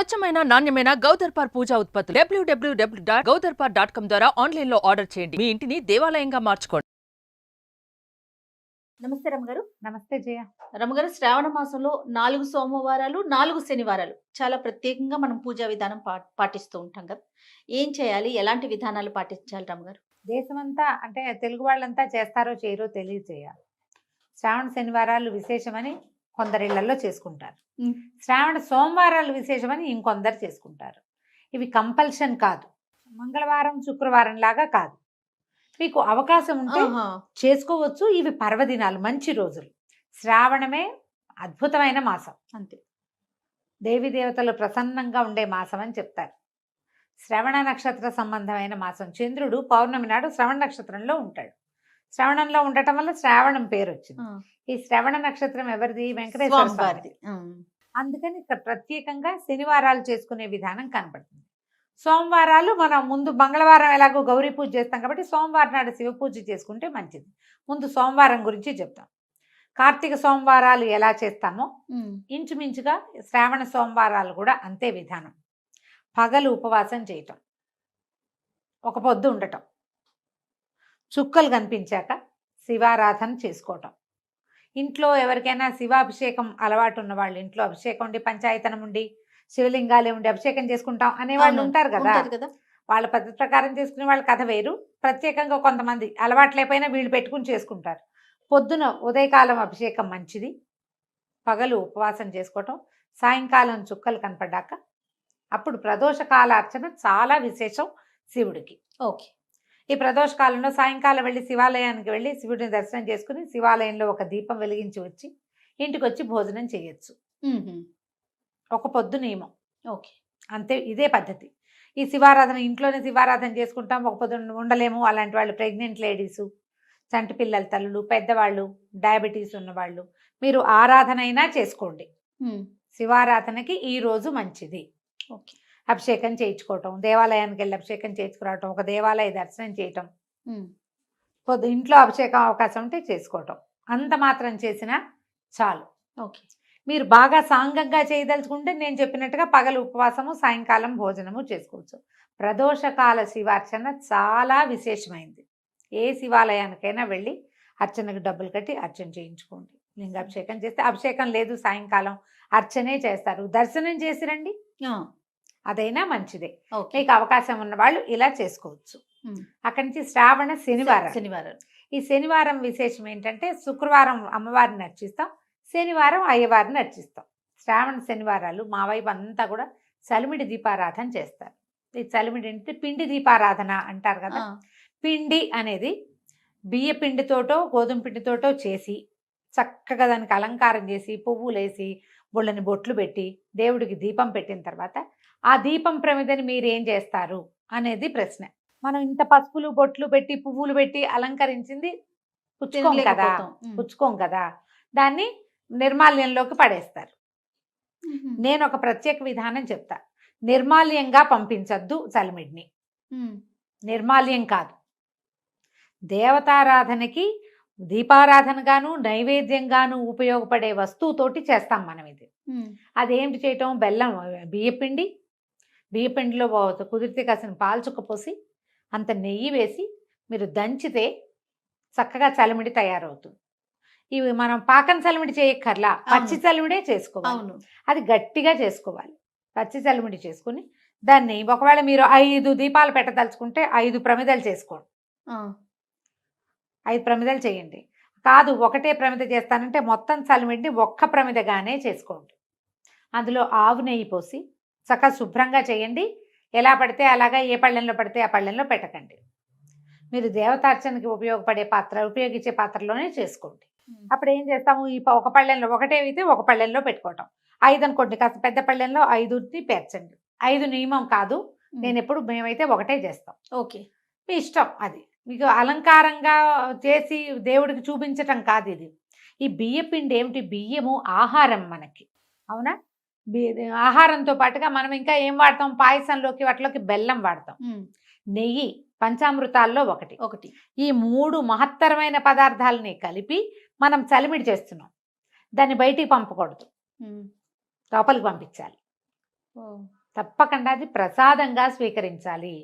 స్వచ్ఛమైన నాణ్యమైన గౌదర్పార్ పూజా ఉత్పత్తులు www.gaudarpar.com ద్వారా ఆన్లైన్ లో ఆర్డర్ చేయండి. మీ ఇంటిని దేవాలయంగా మార్చుకోండి. నమస్తే రమ్మగారు. నమస్తే జయ. రమ్మగారు, శ్రావణ మాసంలో 4 సోమవారాలు 4 శనివారాలు చాలా ప్రత్యేకంగా మనం పూజా విధానం పాటిస్తూ ఉంటాం కదా. ఏం చేయాలి, ఎలాంటి విధానాలు పాటించాలి రమ్మగారు? దేశమంతా అంటే తెలుగు వాళ్ళంతా చేస్తారో చేయరో తెలియజేయాలి. శ్రావణ శనివారాలు విశేషమని కొందరిళ్లలో చేసుకుంటారు. శ్రావణ సోమవారాలు విశేషమని ఇంకొందరు చేసుకుంటారు. ఇవి కంపల్షన్ కాదు, మంగళవారం శుక్రవారం లాగా కాదు. మీకు అవకాశం ఉంటే చేసుకోవచ్చు. ఇవి పర్వదినాలు, మంచి రోజులు. శ్రావణమే అద్భుతమైన మాసం, అంతే. దేవి దేవతలు ప్రసన్నంగా ఉండే మాసం అని చెప్తారు. శ్రవణ నక్షత్ర సంబంధమైన మాసం. చంద్రుడు పౌర్ణమి నాడు శ్రవణ నక్షత్రంలో ఉంటాడు. శ్రవణంలో ఉండటం వల్ల శ్రావణం పేరు వచ్చింది. ఈ శ్రవణ నక్షత్రం ఎవరిది? వెంకటేశ్వర స్వామిది. అందుకని ఇక్కడ ప్రత్యేకంగా శనివారాలు చేసుకునే విధానం కనబడుతుంది. సోమవారాలు మనం ముందు మంగళవారం ఎలాగో గౌరీ పూజ చేస్తాం కాబట్టి సోమవారం నాడు శివ పూజ చేసుకుంటే మంచిది. ముందు సోమవారం గురించి చెప్తాం. కార్తీక సోమవారాలు ఎలా చేస్తామో ఇంచుమించుగా శ్రావణ సోమవారాలు కూడా అంతే విధానం. పగలు ఉపవాసం చేయటం, ఒక పొద్దు ఉండటం, చుక్కలు కనిపించాక శివారాధన చేసుకోవటం. ఇంట్లో ఎవరికైనా శివాభిషేకం అలవాటు ఉన్న వాళ్ళు ఇంట్లో అభిషేకం ఉండి పంచాయతనం ఉండి శివలింగాలే ఉండి అభిషేకం చేసుకుంటాం అనేవాళ్ళు ఉంటారు కదా. వాళ్ళ పద్ధతి ప్రకారం చేసుకునే వాళ్ళ కథ వేరు. ప్రత్యేకంగా కొంతమంది అలవాట్లైపోయినా వీళ్ళు పెట్టుకుని చేసుకుంటారు. పొద్దున ఉదయకాలం అభిషేకం మంచిది. పగలు ఉపవాసం చేసుకోవటం, సాయంకాలం చుక్కలు కనపడ్డాక అప్పుడు ప్రదోషకాల అర్చన చాలా విశేషం శివుడికి. ఓకే. ఈ ప్రదోషకాలంలో సాయంకాలం వెళ్ళి శివాలయానికి వెళ్ళి శివుడిని దర్శనం చేసుకుని శివాలయంలో ఒక దీపం వెలిగించి వచ్చి ఇంటికి వచ్చి భోజనం చేయొచ్చు. ఒక పొద్దు నియమం. ఓకే, అంతే. ఇదే పద్ధతి. ఈ శివారాధన ఇంట్లోనే శివారాధన చేసుకుంటాం, ఒక పొద్దు ఉండలేము అలాంటి వాళ్ళు, ప్రెగ్నెంట్ లేడీసు, చంటి పిల్లల తల్లులు, పెద్దవాళ్ళు, డయాబెటీస్ ఉన్నవాళ్ళు, మీరు ఆరాధన అయినా చేసుకోండి. శివారాధనకి ఈ రోజు మంచిది. ఓకే. అభిషేకం చేయించుకోవటం, దేవాలయానికి వెళ్ళి అభిషేకం చేయించుకురావటం, ఒక దేవాలయ దర్శనం చేయటం, ఇంట్లో అభిషేకం అవకాశం ఉంటే చేసుకోవటం, అంత మాత్రం చేసినా చాలు. ఓకే. మీరు బాగా సాంగంగా చేయదలుచుకుంటే నేను చెప్పినట్టుగా పగలు ఉపవాసము, సాయంకాలం భోజనము చేసుకోవచ్చు. ప్రదోషకాల శివార్చన చాలా విశేషమైంది. ఏ శివాలయానికైనా వెళ్ళి అర్చనకు డబ్బులు కట్టి అర్చన చేయించుకోండి. లింగాభిషేకం చేస్తే, అభిషేకం లేదు సాయంకాలం అర్చనే చేస్తారు, దర్శనం చేసి రండి, అదైనా మంచిదే. మీకు అవకాశం ఉన్న వాళ్ళు ఇలా చేసుకోవచ్చు. అక్కడి నుంచి శ్రావణ శనివారం. ఈ శనివారం విశేషం ఏంటంటే శుక్రవారం అమ్మవారిని అర్చిస్తాం, శనివారం అయ్యవారిని అర్చిస్తాం. శ్రావణ శనివారాలు మా వైపు అంతా కూడా చలిమిడి దీపారాధన చేస్తారు. ఈ చలిమిడి అంటే పిండి దీపారాధన అంటారు కదా. పిండి అనేది బియ్య పిండితోటో గోధుమ పిండితోటో చేసి చక్కగా దానికి అలంకారం చేసి పువ్వులేసి బొళ్ళని బొట్లు పెట్టి దేవుడికి దీపం పెట్టిన తర్వాత ఆ దీపం ప్రమిదని మీరు ఏం చేస్తారు అనేది ప్రశ్న. మనం ఇంత పసుపులు బొట్లు పెట్టి పువ్వులు పెట్టి అలంకరించింది పుచ్చుకోం కదా, దాన్ని నిర్మాల్యంలోకి పడేస్తారు. నేను ఒక ప్రత్యేక విధానం చెప్తా. నిర్మాల్యంగా పంపించద్దు చలిమిడిని, నిర్మాల్యం కాదు. దేవతారాధనకి దీపారాధనగాను నైవేద్యంగాను ఉపయోగపడే వస్తువుతోటి చేస్తాం మనం ఇది. అదేంటి చేయటం? బెల్లం, బియ్యపిండిలో కుదిరితే కాసిన పాలు చుక్కపోసి అంత నెయ్యి వేసి మీరు దంచితే చక్కగా చలిమిడి తయారవుతుంది. ఇవి మనం పాకం చలిమిడి చేయక్కర్లా, పచ్చి చలిమిడే చేసుకోవాలి. అది గట్టిగా చేసుకోవాలి. పచ్చి చలిమిడి చేసుకుని దాన్ని ఒకవేళ మీరు 5 దీపాలు పెట్టదలుచుకుంటే 5 ప్రమిదలు చేసుకోండి. 5 ప్రమిదలు చేయండి. కాదు ఒకటే ప్రమిద చేస్తానంటే మొత్తం చలిమిడిని ఒక్క ప్రమిదగానే చేసుకోండి. అందులో ఆవు నెయ్యి పోసి చక్కగా శుభ్రంగా చేయండి. ఎలా పడితే అలాగా, ఏ పళ్ళెంలో పడితే ఆ పళ్ళెంలో పెట్టకండి. మీరు దేవతార్చనకి ఉపయోగించే పాత్రలోనే చేసుకోండి. అప్పుడు ఏం చేస్తాము? ఈ ఒక పళ్ళెంలో ఒకటే అయితే ఒక పళ్ళెంలో పెట్టుకోవటం. 5 అనుకోండి, కాస్త పెద్ద పళ్ళెంలో 5ని పేర్చండి. 5 నియమం కాదు, మేమైతే ఒకటే చేస్తాం. ఓకే, మీ ఇష్టం. అది మీకు అలంకారంగా చేసి దేవుడికి చూపించటం కాదు ఇది. ఈ బియ్య పిండి ఏమిటి? బియ్యము ఆహారం మనకి, అవునా? ఆహారంతో పాటుగా మనం ఇంకా ఏం వాడతాం? పాయసంలోకి వాటిలోకి బెల్లం వాడతాం, నెయ్యి, పంచామృతాల్లో ఒకటి. ఈ 3 మహత్తరమైన పదార్థాలని కలిపి మనం చలిమిడి చేస్తున్నాం. దాన్ని బయటికి పంపకూడదు, లోపలికి పంపించాలి. తప్పకుండా అది ప్రసాదంగా స్వీకరించాలి.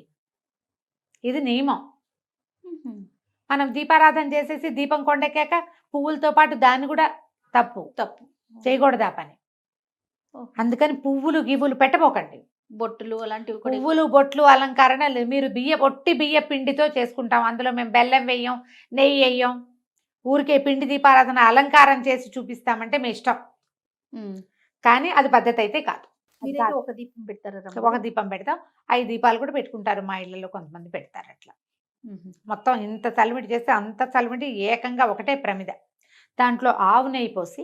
ఇది నియమం. మనం దీపారాధన చేసేసి దీపం కొండెక్కాక పువ్వులతో పాటు దాన్ని కూడా తప్పు చేయకూడదు ఆ పని. అందుకని పువ్వులు గివ్వులు పెట్టబోకండి. బొట్టులు అలాంటివి కూడా పువ్వులు బొట్లు అలంకరణలు మీరు ఒట్టి బియ్య పిండితో చేసుకుంటాం. అందులో మేము బెల్లం వేయం, నెయ్యి వేయం. ఊరికే పిండి దీపారాధన అలంకారం చేసి చూపిస్తామంటే మీ ఇష్టం, కానీ అది పద్ధతి అయితే కాదు. మీరైతే ఒక దీపం పెడతారా ఒక దీపం పెడతాం, 5 దీపాలు కూడా పెట్టుకుంటారు. మా ఇళ్లలో కొంతమంది పెడతారు అట్లా. మొత్తం ఇంత చలిమిడి చేస్తే అంత చలిమిడి ఏకంగా ఒకటే ప్రమిద. దాంట్లో ఆవు నెయ్యి పోసి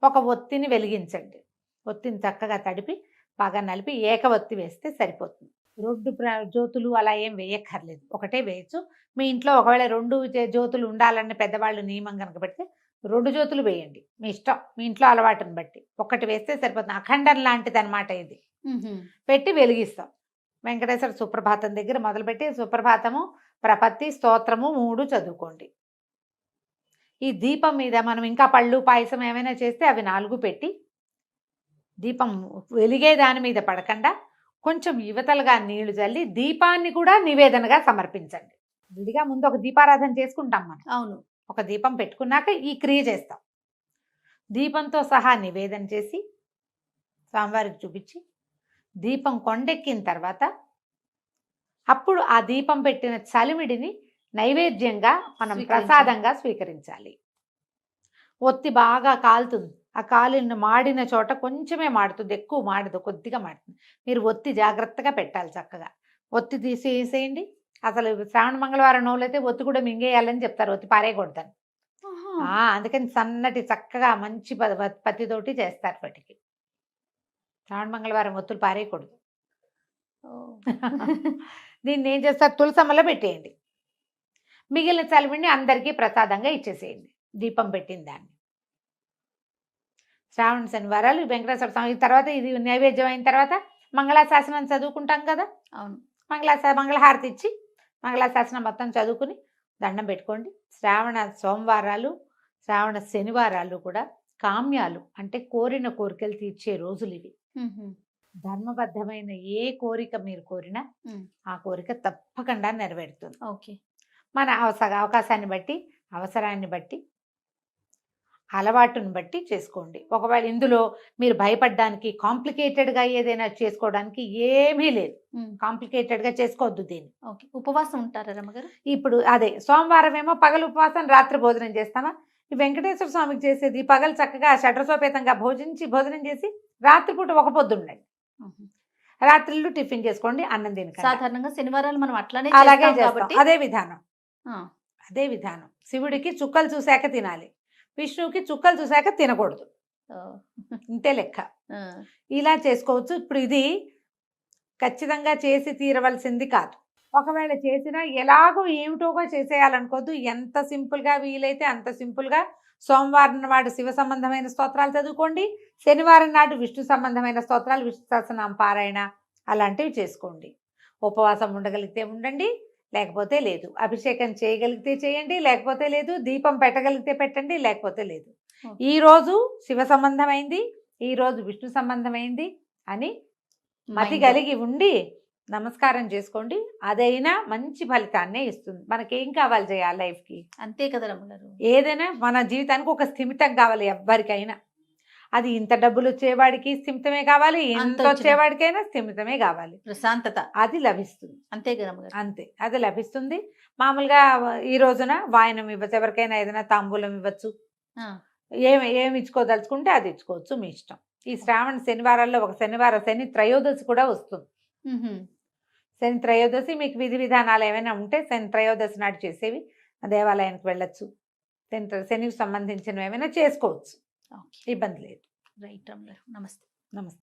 ఒక ఒత్తిని వెలిగించండి. ఒత్తిని చక్కగా తడిపి బాగా నలిపి ఏక ఒత్తి వేస్తే సరిపోతుంది. 2 జ్యోతులు అలా ఏం వేయక్కర్లేదు, ఒకటే వేయచ్చు. మీ ఇంట్లో ఒకవేళ 2 జ్యోతులు ఉండాలని పెద్దవాళ్ళు నియమం కనుక పెడితే 2 జ్యోతులు వేయండి, మీ ఇష్టం, మీ ఇంట్లో అలవాటుని బట్టి. ఒకటి వేస్తే సరిపోతుంది. అఖండం లాంటిది అనమాట ఇది. పెట్టి వెలిగిస్తాం. వెంకటేశ్వర సుప్రభాతం దగ్గర మొదలుపెట్టి సుప్రభాతము, ప్రపత్తి, స్తోత్రము 3 చదువుకోండి. ఈ దీపం మీద మనం ఇంకా పళ్ళు పాయసం ఏమైనా చేస్తే అవి 4 పెట్టి దీపం వెలిగే దాని మీద పడకుండా కొంచెం యువతలుగా నీళ్లు చల్లి దీపాన్ని కూడా నివేదనగా సమర్పించండి. విడిగా ముందు ఒక దీపారాధన చేసుకుంటాం మనం. అవును. ఒక దీపం పెట్టుకున్నాక ఈ క్రియ చేస్తాం. దీపంతో సహా నివేదన చేసి స్వామివారికి చూపించి దీపం కొండెక్కిన తర్వాత అప్పుడు ఆ దీపం పెట్టిన చలిమిడిని నైవేద్యంగా మనం ప్రసాదంగా స్వీకరించాలి. ఒత్తి బాగా కాలుతుంది. ఆ కాలిన మాడిన చోట కొంచెమే మాడుతుంది, ఎక్కువ మాడదు, కొద్దిగా మాడుతుంది. మీరు ఒత్తి జాగ్రత్తగా పెట్టాలి. చక్కగా ఒత్తి తీసేసేయండి. అసలు శ్రావణ మంగళవారం నోలైతే ఒత్తి కూడా మింగేయాలని చెప్తారు, ఒత్తి పారేయకూడదని. అందుకని సన్నటి చక్కగా మంచి పత్తితోటి చేస్తారు వాటికి. శ్రావణ మంగళవారం ఒత్తులు పారేయకూడదు. దీన్ని ఏం చేస్తారు, తులసమ్మలో పెట్టేయండి. మిగిలిన చలిమిడిని అందరికీ ప్రసాదంగా ఇచ్చేసేయండి దీపం పెట్టిన దాన్ని. శ్రావణ శనివారాలు వెంకటేశ్వర స్వామి తర్వాత ఇది నైవేద్యం అయిన తర్వాత మంగళాశాసనం చదువుకుంటాం కదా. అవును. మంగళహారతి ఇచ్చి మంగళాశాసనం మొత్తం చదువుకుని దండం పెట్టుకోండి. శ్రావణ సోమవారాలు, శ్రావణ శనివారాలు కూడా కామ్యాలు అంటే కోరిన కోరికలు తీర్చే రోజులు ఇవి. ధర్మబద్ధమైన ఏ కోరిక మీరు కోరినా ఆ కోరిక తప్పకుండా నెరవేరుతుంది. ఓకే. మన అవకాశాన్ని బట్టి, అవసరాన్ని బట్టి, అలవాటుని బట్టి చేసుకోండి. ఒకవేళ ఇందులో మీరు భయపడడానికి కాంప్లికేటెడ్గా ఏదైనా చేసుకోవడానికి ఏమీ లేదు. కాంప్లికేటెడ్గా చేసుకోవద్దు దీన్ని. ఓకే. ఉపవాసం ఉంటారా రమ్మగారు? ఇప్పుడు అదే సోమవారం ఏమో పగలు ఉపవాసం, రాత్రి భోజనం చేస్తామా. ఈ వెంకటేశ్వర స్వామికి చేసేది పగలు చక్కగా షడ్రసోపేతంగా భోజనం చేసి రాత్రిపూట ఒక పొద్దు ఉండండి. రాత్రిళ్ళు టిఫిన్ చేసుకోండి, అన్నం తినకండి. సాధారణంగా శనివారాలు మనం అలాగే చేస్తాం. అదే విధానం. శివుడికి చుక్కలు చూశాక తినాలి, విష్ణువుకి చుక్కలు చూశాక తినకూడదు. ఇంతే లెక్క. ఇలా చేసుకోవచ్చు. ఇప్పుడు ఇది ఖచ్చితంగా చేసి తీరవలసింది కాదు. ఒకవేళ చేసినా ఎలాగో ఏమిటోగా చేసేయాలనుకోవద్దు. ఎంత సింపుల్గా వీలైతే అంత సింపుల్గా సోమవారం నాడు శివ సంబంధమైన స్తోత్రాలు చదువుకోండి, శనివారం నాడు విష్ణు సంబంధమైన స్తోత్రాలు, విష్ణు సహస్రనామ పారాయణ అలాంటివి చేసుకోండి. ఉపవాసం ఉండగలిగితే ఉండండి, లేకపోతే లేదు. అభిషేకం చేయగలిగితే చేయండి, లేకపోతే లేదు. దీపం పెట్టగలిగితే పెట్టండి, లేకపోతే లేదు. ఈరోజు శివ సంబంధమైంది, ఈరోజు విష్ణు సంబంధమైంది అని మతి కలిగి ఉండి నమస్కారం చేసుకోండి. అదైనా మంచి ఫలితాన్నే ఇస్తుంది. మనకేం కావాలి చేయాలి లైఫ్కి? అంతే కదా రమ్మగారు. ఏదైనా మన జీవితానికి ఒక స్థిమితం కావాలి ఎవరికైనా. అది ఇంత డబ్బులు వచ్చేవాడికి స్థిమితమే కావాలి, ఇంత వచ్చేవాడికైనా స్థిమితమే కావాలి, ప్రశాంతత అది లభిస్తుంది. అంతే కదా అంతే, అది లభిస్తుంది. మామూలుగా ఈ రోజున వాయనం ఇవ్వచ్చు, ఎవరికైనా ఏదైనా తాంబూలం ఇవ్వచ్చు, ఏమి ఇచ్చుకోదలుచుకుంటే అది ఇచ్చుకోవచ్చు, మీ ఇష్టం. ఈ శ్రావణ శనివారాల్లో ఒక శనివారం శని త్రయోదశి కూడా వస్తుంది. శని త్రయోదశి మీకు విధి విధానాలు ఏమైనా ఉంటే శని త్రయోదశి నాడు చేసేవి దేవాలయానికి వెళ్ళొచ్చు. శనికి సంబంధించినవి ఏమైనా చేసుకోవచ్చు, ఇబ్బంది లేదు. రైట్ రమ్మ గారు, నమస్తే. నమస్తే.